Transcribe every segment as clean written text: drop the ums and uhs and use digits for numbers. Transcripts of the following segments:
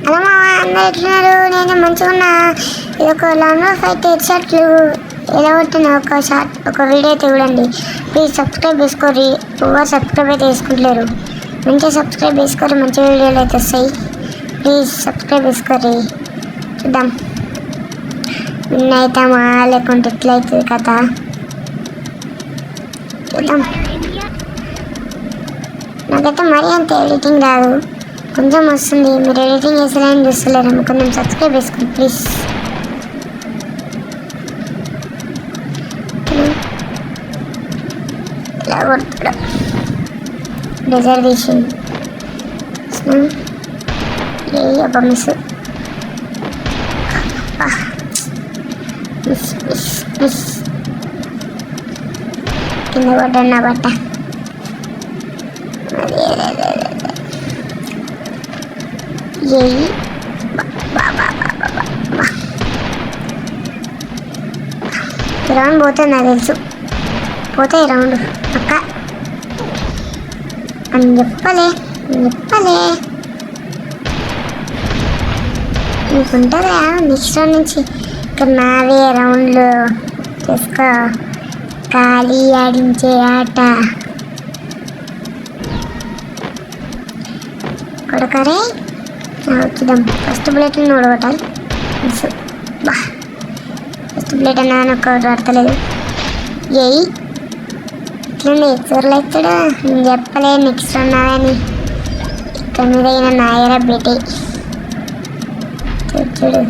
అలా మా అందరు ఎట్లున్నారు? నేను మంచిగా ఉన్నా. ఇది ఒక లాంగ్ ఫైట్ హెడ్ షాట్లు ఎలా కొట్టిన ఒక వీడియో అయితే చూడండి. ప్లీజ్ సబ్స్క్రైబ్ చేసుకోర్రి. ఎవరు సబ్స్క్రైబ్ అయితే చేసుకుంటలేరు. మంచిగా సబ్స్క్రైబ్ చేసుకోర్రి, మంచి వీడియోలు అయితే వస్తాయి. ప్లీజ్ సబ్స్క్రైబ్ చేసుకోర్రి. చూద్దాం విన్ అవుతామా లేకుంటే ఎట్లా అవుతుంది కథ చూద్దాం. నాకైతే మరీ అంత ఎడిటింగ్ రాదు, కొంచెం వస్తుంది. మీరు ఎడిటింగ్ చేసేలాని చూస్తలేరు. కొంచెం సబ్స్క్రైబ్ చేసుకోండి ప్లీజ్. ఇలా కొడతాడు రిజర్వేషన్ ఏ అబ్బా మిస్ కింద పడ్డాను నా బట్ట. ఈ రౌండ్ పోతుంది నాకు తెలుసు, పోతే ఈ రౌండ్ పక్క అని చెప్పలే నీకుంటుందా నెక్స్ట్ రౌండ్ నుంచి. ఇక్కడ నావే రౌండ్లు చేసుకో, ఖాళీ ఆడించే ఆట కొడకరే. చూద్దాం ఫస్ట్ బుల్లెట్ ఓడగొట్టాలి. బా ఫస్ట్ బుల్లెట్ అన్నా నాకు పడతలేదు. ఏయ్ ఇట్లండి ఎక్సర్లు అవుతాడు. నేను చెప్పలే నెక్స్ట్ ఉన్నావని. ఇక్కడ మీద అయినా నాయరా బేటే చూడు.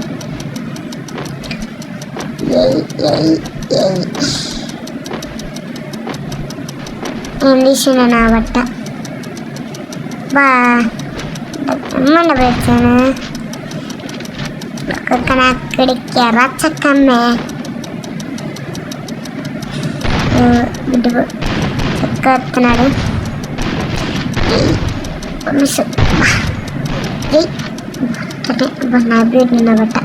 ఏం తీసిండ నా బట్ట బా అమ్మండ పెట్టాను. ఒక్కొక్కన అక్కడికి రచ్చక్కమ్మే బిడ్డ చక్క వస్తున్నాడు. నా బ్యూట్ నిన్న బట్ట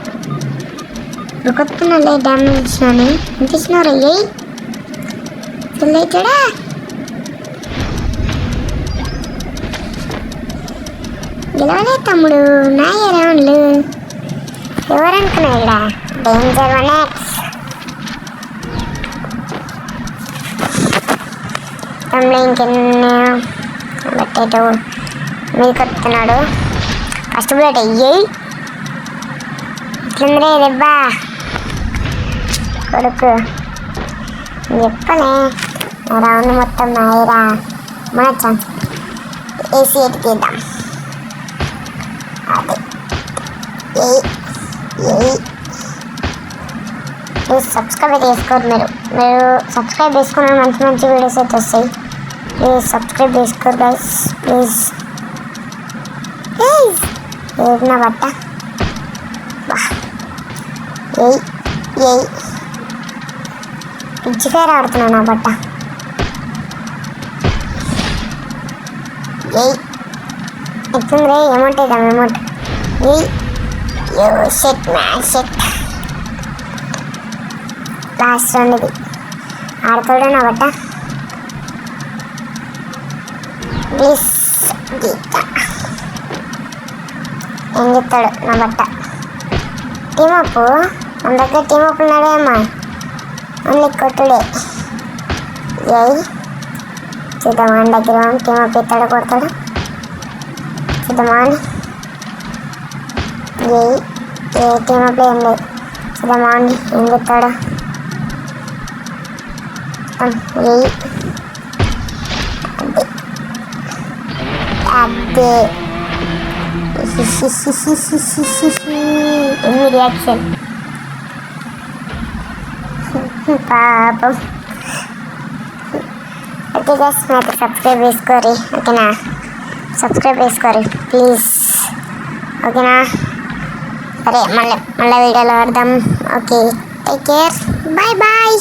ఇప్పుడు కొత్తలే డ్యామేజ్ ఇచ్చినాను. ఎంత ఇచ్చినారు అయ్యాయి అవుతాడా? గెలవలే తమ్ముడు, నా రౌండ్లు ఎవరనుకున్నా ఇక్కడ డేంజర్ వన్ తమ్ముడు. ఇంకెన్నో బట్టేటో మీకు వస్తున్నాడు. ఫస్ట్ బుల్లెట్ అయ్యాయి ఇట్లుందిరే దెబ్బా కొడుకు. చెప్పలే రౌండ్ మొత్తం నాయరా. మన ఛాన్స్ ఏసీ ఎటుకేద్దాం. ప్లీజ్ సబ్స్క్రైబ్ చేసుకోరు. మీరు సబ్స్క్రైబ్ చేసుకున్న మంచి మంచి వీడియోస్ అయితే వస్తాయి. ప్లీజ్ సబ్స్క్రైబ్ చేసుకోరు గైస్ ప్లీజ్. ఏదైనా బట్ట పిచ్చికాయ ఆడుతున్నాను నా బట్ట. ఎత్తుందిరే అమౌంట్ ఇద్దాం అమౌంట్. షెట్ మ్యాన్ షెట్ లాస్ట్ రౌండ్ ఇది. ఆడతాడు నా బట్ట ప్లీజ్. గీత ఏం చెప్తాడు నా బట్ట. టీమప్ మన దగ్గర టీమప్ ఉన్నాడేమో, ఓన్లీ కొట్టుడే. చూద్దాం మన దగ్గర టీమప్ ఎత్తాడు కొడతాడు చూద్దామా అని. ఏ టీమప్లో ఏం లేదు. చూద్దామా అని ఏం చెప్తాడు. అదే ఎన్ని రియాక్షన్ పాపం. ఓకే గైస్ నాకు సబ్స్క్రైబ్ చేసుకోరి ఓకేనా. సబ్స్క్రైబ్ చేసుకోరి ప్లీజ్ ఓకేనా. సరే మళ్ళీ వీడియోలో కడదాం. Okay take care bye bye.